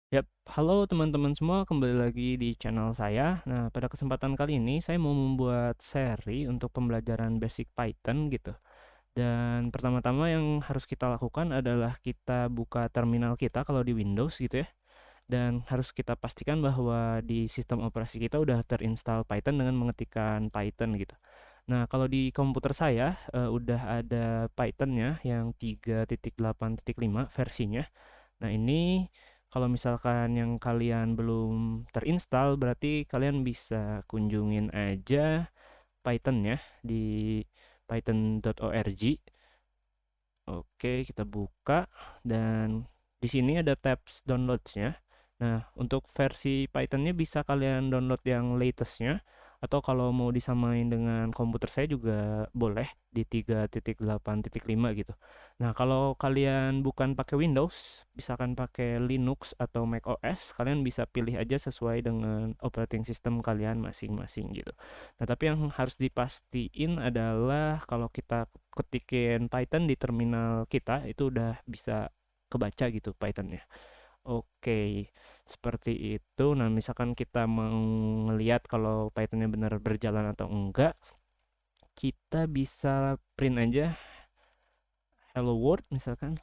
Yap, halo teman-teman semua, kembali lagi di channel saya. Nah, pada kesempatan kali ini saya mau membuat seri untuk pembelajaran basic Python gitu. Dan pertama-tama yang harus kita lakukan adalah kita buka terminal kita kalau di Windows gitu ya. Dan harus kita pastikan bahwa di sistem operasi kita udah terinstall Python dengan mengetikkan Python gitu. Nah, kalau di komputer saya udah ada Pythonnya yang 3.8.5 versinya. Nah, ini kalau misalkan yang kalian belum terinstall, berarti kalian bisa kunjungin aja Python ya di python.org. Oke, kita buka dan di sini ada tabs downloads-nya. Nah, untuk versi Python-nya bisa kalian download yang latest-nya atau kalau mau disamain dengan komputer saya juga boleh di 3.8.5 gitu. Nah, kalau kalian bukan pakai Windows, misalkan pakai Linux atau Mac OS, kalian bisa pilih aja sesuai dengan operating system kalian masing-masing gitu. Nah, tapi yang harus dipastiin adalah kalau kita ketikin Python di terminal kita itu udah bisa kebaca gitu Pythonnya. Oke, seperti itu. Nah, misalkan kita mau ngelihat kalau Pythonnya benar berjalan atau enggak, kita bisa print aja hello world misalkan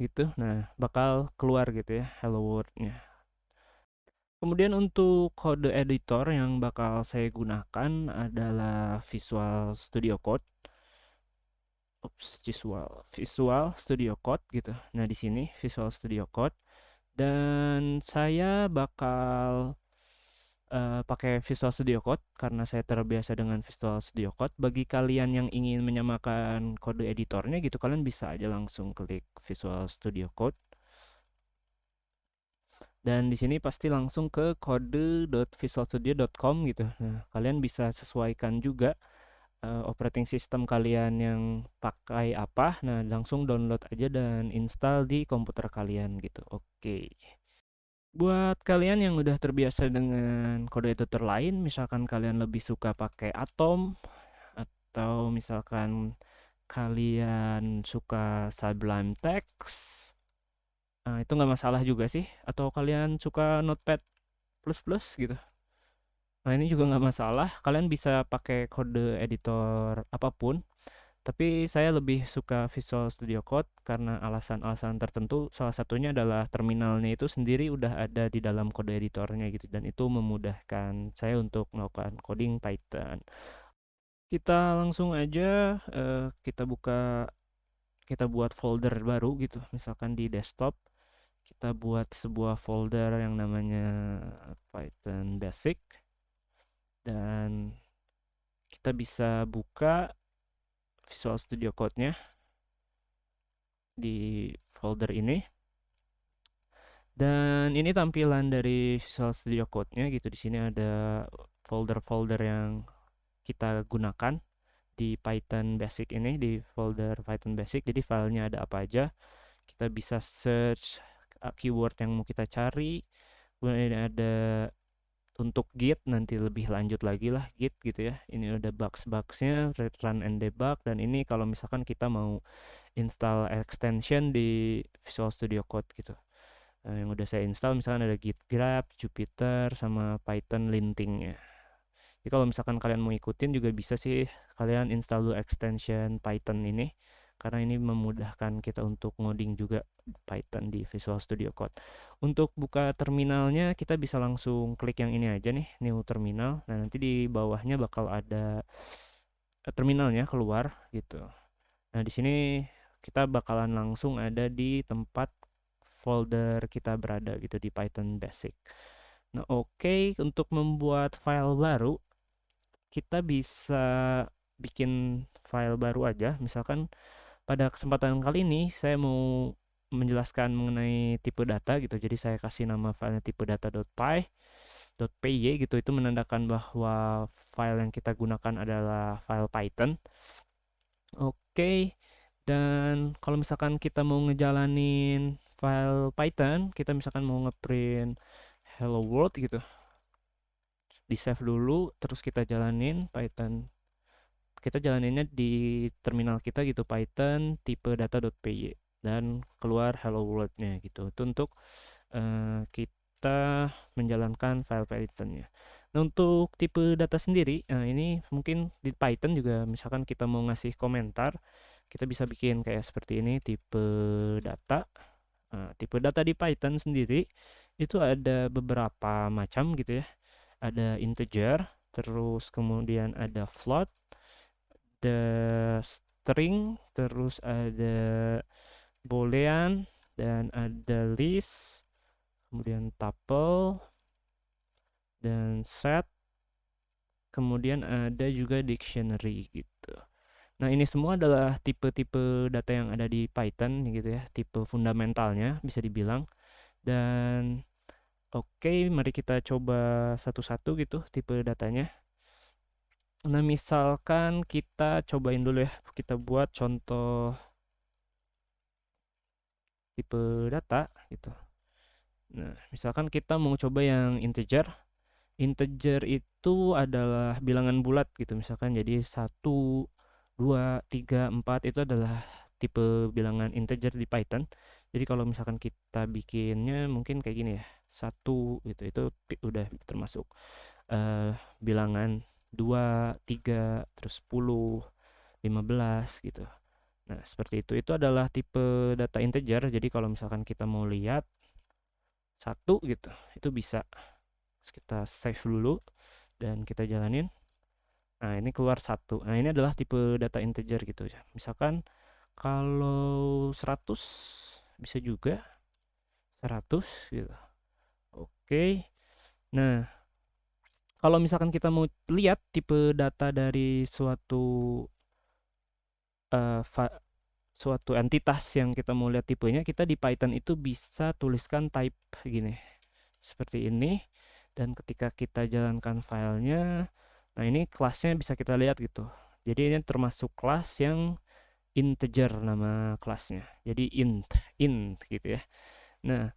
gitu. Nah, bakal keluar gitu ya hello world-nya. Kemudian untuk kode editor yang bakal saya gunakan adalah Visual Studio Code. Visual Studio Code gitu. Nah, di sini Visual Studio Code dan saya bakal pakai Visual Studio Code karena saya terbiasa dengan Visual Studio Code. Bagi kalian yang ingin menyamakan kode editornya gitu, kalian bisa aja langsung klik Visual Studio Code. Dan di sini pasti langsung ke kode.visualstudio.com gitu. Nah, kalian bisa sesuaikan juga operating system kalian yang pakai apa. Nah, langsung download aja dan install di komputer kalian gitu. Oke. Buat kalian yang udah terbiasa dengan kode editor lain, misalkan kalian lebih suka pakai Atom atau misalkan kalian suka Sublime Text, itu nggak masalah juga sih. Atau kalian suka Notepad plus plus gitu. Nah, ini juga nggak masalah. Kalian bisa pakai kode editor apapun. Tapi saya lebih suka Visual Studio Code karena alasan-alasan tertentu. Salah satunya adalah terminalnya itu sendiri udah ada di dalam kode editornya gitu dan itu memudahkan saya untuk melakukan coding Python. Kita langsung aja kita buat folder baru gitu. Misalkan di desktop kita buat sebuah folder yang namanya Python Basic dan kita bisa buka Visual Studio Code-nya di folder ini. Dan ini tampilan dari Visual Studio Code-nya gitu. Di sini ada folder-folder yang kita gunakan di Python Basic ini, di folder Python Basic. Jadi filenya ada apa aja. Kita bisa search keyword yang mau kita cari. Kemudian ini ada untuk Git, nanti lebih lanjut lagi lah Git gitu ya. Ini ada bugs-bugsnya, run and debug. Dan ini kalau misalkan kita mau install extension di Visual Studio Code gitu. Yang udah saya install misalkan ada Git Grab, Jupyter, sama Python lintingnya. Jadi kalau misalkan kalian mau ikutin juga bisa sih kalian install dulu extension Python ini karena ini memudahkan kita untuk ngoding juga Python di Visual Studio Code. Untuk buka terminalnya kita bisa langsung klik yang ini aja nih, new terminal. Nah, nanti di bawahnya bakal ada terminalnya keluar gitu. Nah, di sini kita bakalan langsung ada di tempat folder kita berada gitu di Python Basic. Nah, oke, untuk membuat file baru, kita bisa bikin file baru aja. Misalkan pada kesempatan kali ini saya mau menjelaskan mengenai tipe data gitu. Jadi saya kasih nama filenya tipe data.py gitu. Itu menandakan bahwa file yang kita gunakan adalah file Python. Oke. Dan kalau misalkan kita mau ngejalanin file Python, kita misalkan mau ngeprint hello world gitu. Di save dulu, terus kita jalanin Python. Kita jalaninnya di terminal kita gitu Python tipe data.py. dan keluar hello world-nya gitu. Itu untuk kita menjalankan file Python-nya. Nah, untuk tipe data sendiri, ini mungkin di Python juga misalkan kita mau ngasih komentar, kita bisa bikin kayak seperti ini, tipe data. Tipe data di Python sendiri itu ada beberapa macam gitu ya. Ada integer, terus kemudian ada float, ada string, terus ada boolean, dan ada list, kemudian tuple, dan set, kemudian ada juga dictionary gitu. Nah, ini semua adalah tipe-tipe data yang ada di Python gitu ya, tipe fundamentalnya bisa dibilang. Dan oke, mari kita coba satu-satu gitu tipe datanya. Nah, misalkan kita cobain dulu ya, kita buat contoh tipe data gitu. Nah, misalkan kita mau coba yang integer. Integer itu adalah bilangan bulat gitu, misalkan jadi 1, 2, 3, 4 itu adalah tipe bilangan integer di Python. Jadi kalau misalkan kita bikinnya mungkin kayak gini ya, 1 gitu, itu udah termasuk bilangan 2, 3, terus 10, 15 gitu. Nah, seperti itu. Itu adalah tipe data integer. Jadi kalau misalkan kita mau lihat 1 gitu, itu bisa. Terus kita save dulu dan kita jalanin. Nah, ini keluar 1. Nah, ini adalah tipe data integer gitu ya. Misalkan kalau 100 bisa juga 100 gitu. Oke. Nah, kalau misalkan kita mau lihat tipe data dari eh, fa- suatu entitas yang kita mau lihat tipenya, kita di Python itu bisa tuliskan type gini. Seperti ini. Dan ketika kita jalankan filenya, nah ini kelasnya bisa kita lihat gitu. Jadi ini termasuk kelas yang integer nama kelasnya. Jadi int gitu ya. Nah,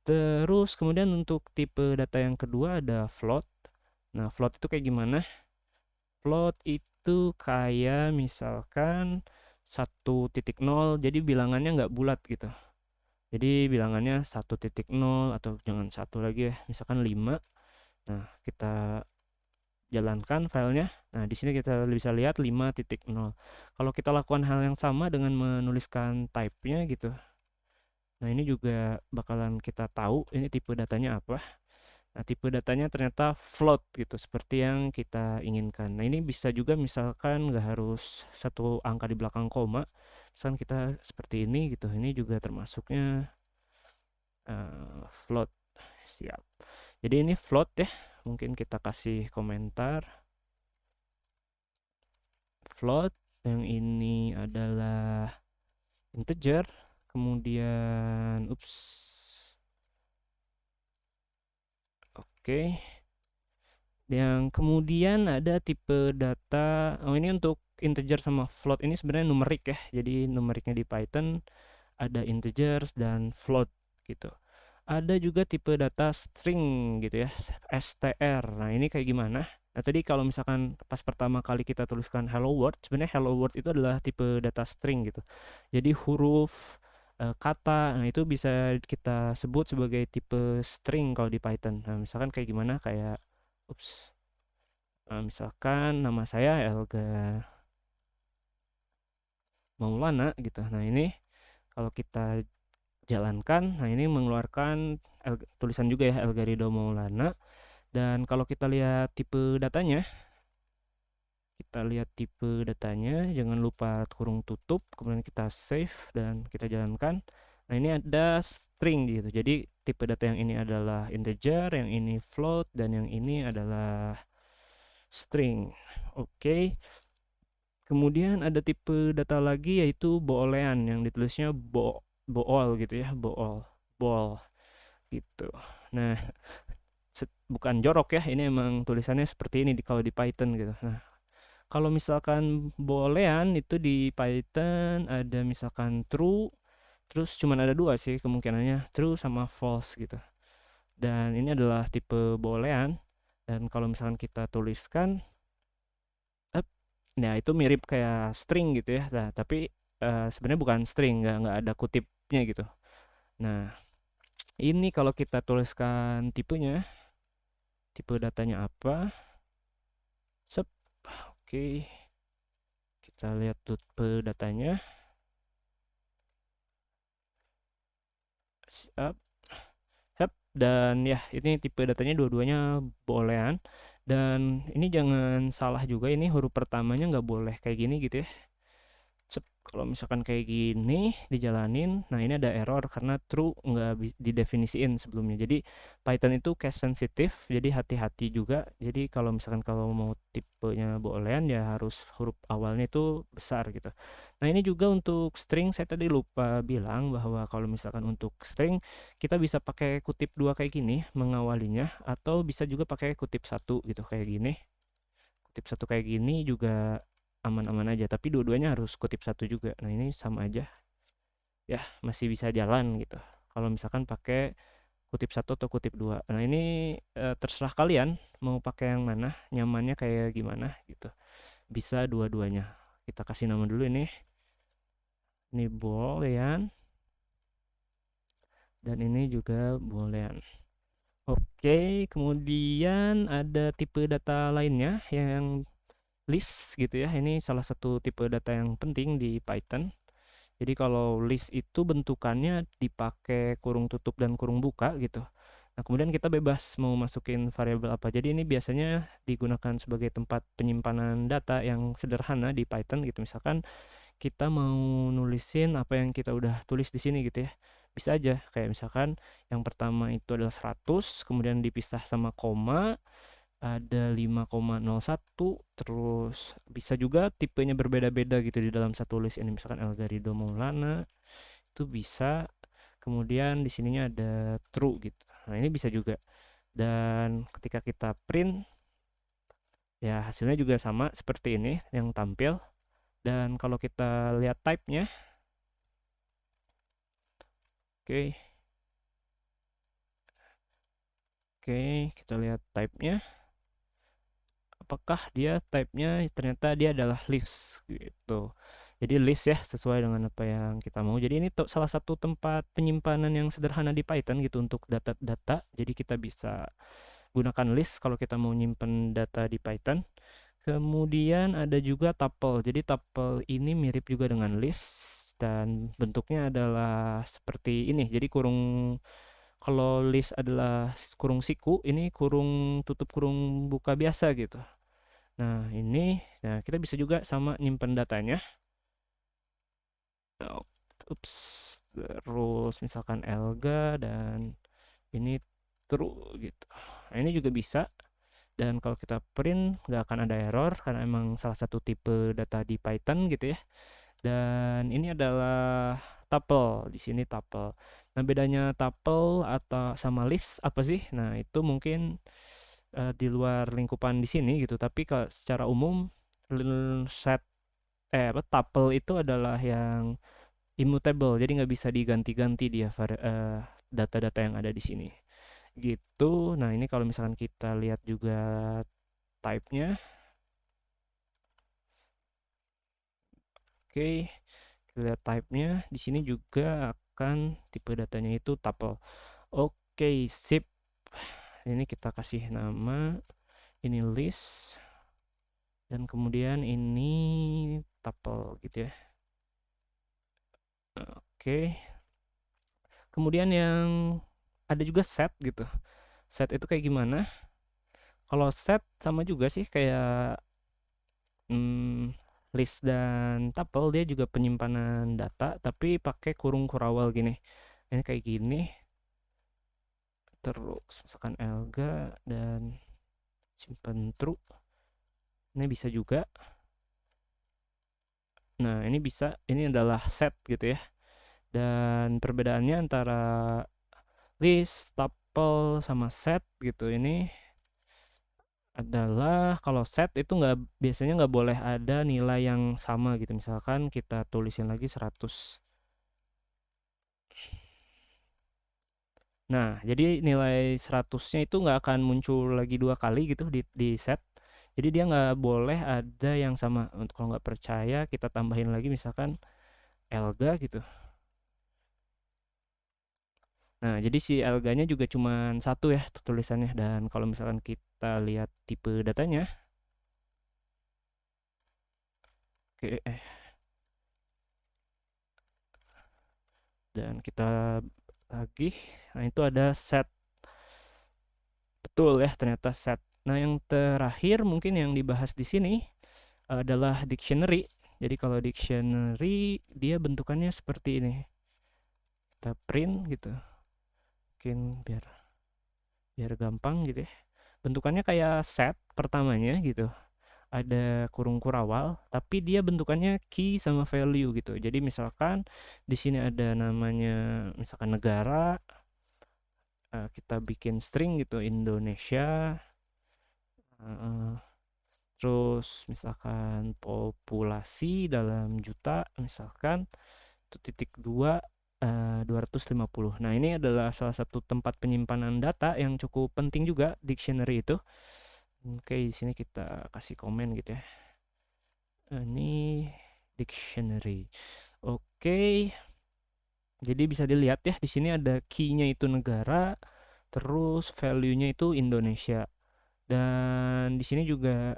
terus kemudian untuk tipe data yang kedua ada float. Nah, float itu kayak gimana? Float itu kayak misalkan 1.0, jadi bilangannya nggak bulat gitu. Jadi bilangannya 1.0 atau jangan satu lagi ya, misalkan 5. Nah, kita jalankan filenya. Nah, di sini kita bisa lihat 5.0. Kalau kita lakukan hal yang sama dengan menuliskan type-nya gitu. Nah, ini juga bakalan kita tahu ini tipe datanya apa. Nah, tipe datanya ternyata float gitu, seperti yang kita inginkan. Nah, ini bisa juga misalkan nggak harus satu angka di belakang koma. Misalkan kita seperti ini gitu, ini juga termasuknya float. Siap. Jadi ini float ya. Mungkin kita kasih komentar float, yang ini adalah integer, kemudian oke. Yang kemudian ada tipe data, oh ini untuk integer sama float ini sebenarnya numerik ya. Jadi numeriknya di Python ada integer dan float gitu. Ada juga tipe data string gitu ya, str. Nah, ini kayak gimana? Nah, tadi kalau misalkan pas pertama kali kita tuliskan hello world, sebenarnya hello world itu adalah tipe data string gitu. Jadi huruf, kata, nah itu bisa kita sebut sebagai tipe string kalau di Python. Nah, misalkan kayak gimana? Kayak ups, misalkan nama saya Elga Maulana gitu. Nah, ini kalau kita jalankan, nah ini mengeluarkan tulisan juga ya Elgaриdo Maulana. Dan kalau kita lihat tipe datanya, jangan lupa kurung tutup, kemudian kita save dan kita jalankan. Nah, ini ada string gitu. Jadi tipe data yang ini adalah integer, yang ini float, dan yang ini adalah string. Oke. Kemudian ada tipe data lagi yaitu boolean yang ditulisnya bool gitu ya, bool gitu. Nah, bukan jorok ya, ini emang tulisannya seperti ini kalau di Python gitu. Nah, kalau misalkan boolean itu di Python ada misalkan true, terus cuman ada dua sih kemungkinannya, true sama false gitu. Dan ini adalah tipe boolean. Dan kalau misalkan kita tuliskan, nah itu mirip kayak string gitu ya. Nah, tapi sebenarnya bukan string, nggak ada kutip type-nya gitu. Nah, ini kalau kita tuliskan tipenya, tipe datanya apa, sep, oke, kita lihat tipe datanya, siap, siap, dan ya ini tipe datanya dua-duanya boolean, dan ini jangan salah juga, ini huruf pertamanya nggak boleh kayak gini gitu ya. Kalau misalkan kayak gini dijalanin, nah ini ada error karena true nggak didefinisiin sebelumnya. Jadi Python itu case sensitif, jadi hati-hati juga. Jadi kalau misalkan kalau mau tipenya boolean ya harus huruf awalnya itu besar gitu. Nah ini juga untuk string, saya tadi lupa bilang bahwa kalau misalkan untuk string kita bisa pakai kutip dua kayak gini mengawalinya, atau bisa juga pakai kutip satu gitu kayak gini. Kutip satu kayak gini juga aman-aman aja, tapi dua-duanya harus kutip satu juga. Nah ini sama aja ya, masih bisa jalan gitu kalau misalkan pakai kutip satu atau kutip dua. Nah ini terserah kalian mau pakai yang mana, nyamannya kayak gimana gitu, bisa dua-duanya. Kita kasih nama dulu ini boolean, dan ini juga boolean. Oke, kemudian ada tipe data lainnya yang list gitu ya. Ini salah satu tipe data yang penting di Python. Jadi kalau list itu bentukannya dipakai kurung tutup dan kurung buka gitu. Nah, kemudian kita bebas mau masukin variabel apa. Jadi ini biasanya digunakan sebagai tempat penyimpanan data yang sederhana di Python gitu. Misalkan kita mau nulisin apa yang kita udah tulis di sini gitu ya. Bisa aja kayak misalkan yang pertama itu adalah 100, kemudian dipisah sama koma, ada 5,01, terus bisa juga tipenya berbeda-beda gitu di dalam satu list ini, misalkan Elgaridho Maulana itu bisa, kemudian di sininya ada true gitu. Nah ini bisa juga, dan ketika kita print ya hasilnya juga sama seperti ini yang tampil. Dan kalau kita lihat type-nya, oke, oke, kita lihat type-nya, apakah dia type-nya ternyata dia adalah list gitu. Jadi list ya sesuai dengan apa yang kita mau. Jadi ini salah satu tempat penyimpanan yang sederhana di Python gitu untuk data-data. Jadi kita bisa gunakan list kalau kita mau nyimpen data di Python. Kemudian ada juga tuple. Jadi tuple ini mirip juga dengan list dan bentuknya adalah seperti ini. Jadi kalau list adalah kurung siku, ini kurung tutup kurung buka biasa gitu. Nah, kita bisa juga sama nyimpen datanya. Ups, terus misalkan Elga dan ini true gitu. Nah, ini juga bisa. Dan kalau kita print nggak akan ada error karena emang salah satu tipe data di Python gitu ya. Dan ini adalah tuple, di sini tuple. Nah, bedanya tuple atau sama list apa sih? Nah, itu mungkin di luar lingkupan di sini gitu, tapi kalau secara umum set tuple itu adalah yang immutable, jadi nggak bisa diganti-ganti dia data-data yang ada di sini gitu. Nah ini kalau misalkan kita lihat juga type-nya, oke, kita lihat type-nya di sini juga akan tipe datanya itu tuple. Oke, sip. Ini kita kasih nama, ini list, dan kemudian ini tuple gitu ya. Oke. Kemudian yang ada juga set gitu. Set itu kayak gimana? Kalau set sama juga sih kayak hmm, list dan tuple, dia juga penyimpanan data tapi pakai kurung kurawal gini. Ini kayak gini. Terus misalkan Elga dan simpan true. Ini bisa juga. Nah, ini bisa, ini adalah set gitu ya. Dan perbedaannya antara list, tuple sama set gitu ini adalah kalau set itu biasanya nggak boleh ada nilai yang sama gitu. Misalkan kita tulisin lagi 100. Nah, jadi nilai 100-nya itu nggak akan muncul lagi dua kali gitu di set. Jadi dia nggak boleh ada yang sama. Kalau nggak percaya kita tambahin lagi misalkan Elga gitu. Nah, jadi si Elganya juga cuman satu ya tulisannya, dan kalau misalkan kita lihat tipe datanya, oke, dan kita lagi, nah itu ada set, betul ya ternyata set. Nah, yang terakhir mungkin yang dibahas di sini adalah dictionary. Jadi kalau dictionary dia bentukannya seperti ini. Kita print gitu. Mungkin biar biar gampang gitu ya. Bentukannya kayak set pertamanya gitu. Ada kurung kurawal, tapi dia bentukannya key sama value gitu. Jadi misalkan di sini ada namanya misalkan negara, kita bikin string gitu Indonesia, eh, terus misalkan populasi dalam juta, misalkan itu titik dua, 250. Nah, ini adalah salah satu tempat penyimpanan data yang cukup penting juga dictionary itu. Oke, di sini kita kasih komen gitu ya. Ini dictionary. Oke, jadi bisa dilihat ya di sini ada key-nya itu negara, terus value-nya itu Indonesia. Dan di sini juga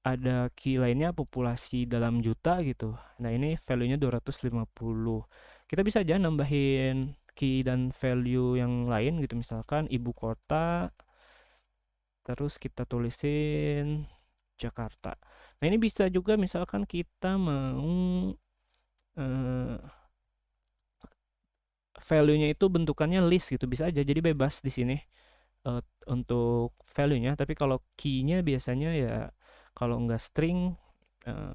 ada key lainnya populasi dalam juta gitu. Nah, ini value-nya 250. Kita bisa aja nambahin key dan value yang lain gitu, misalkan ibu kota, terus kita tulisin Jakarta. Nah, ini bisa juga misalkan kita mau eh, value-nya itu bentukannya list gitu, bisa aja. Jadi bebas di sini eh, untuk value-nya, tapi kalau key-nya biasanya ya kalau nggak string,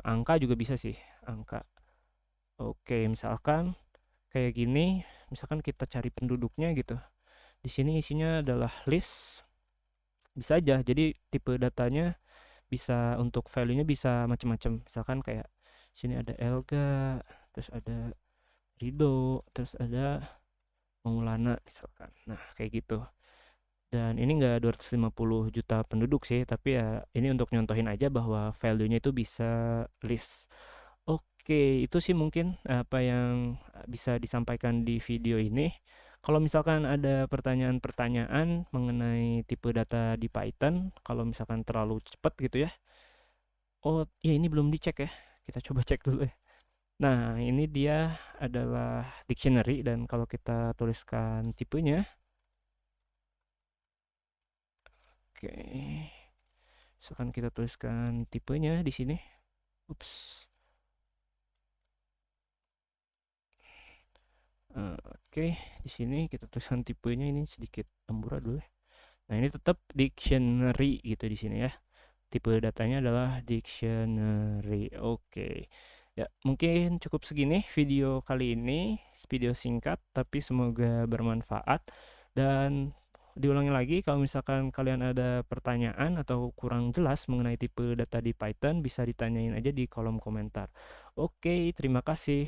angka juga bisa sih, angka. Oke, misalkan kayak gini, misalkan kita cari penduduknya gitu. Di sini isinya adalah list, bisa aja. Jadi tipe datanya bisa untuk value-nya bisa macam-macam. Misalkan kayak sini ada Elga, terus ada Rido, terus ada Maulana misalkan. Nah, kayak gitu. Dan ini nggak 250 juta penduduk sih, tapi ya ini untuk nyontohin aja bahwa value-nya itu bisa list. Oke, itu sih mungkin apa yang bisa disampaikan di video ini. Kalau misalkan ada pertanyaan-pertanyaan mengenai tipe data di Python, kalau misalkan terlalu cepat gitu ya. Oh, ya ini belum dicek ya. Kita coba cek dulu ya. Nah, ini dia adalah dictionary, dan kalau kita tuliskan tipenya, oke. Misalkan kita tuliskan tipenya di sini. Ups. Oke, di sini kita tuliskan tipenya, ini sedikit amburadul ya. Nah, ini tetap dictionary gitu di sini ya. Tipe datanya adalah dictionary. Oke. Ya, mungkin cukup segini video kali ini. Video singkat tapi semoga bermanfaat. Dan diulangi lagi, kalau misalkan kalian ada pertanyaan atau kurang jelas mengenai tipe data di Python, bisa ditanyain aja di kolom komentar. Oke, terima kasih.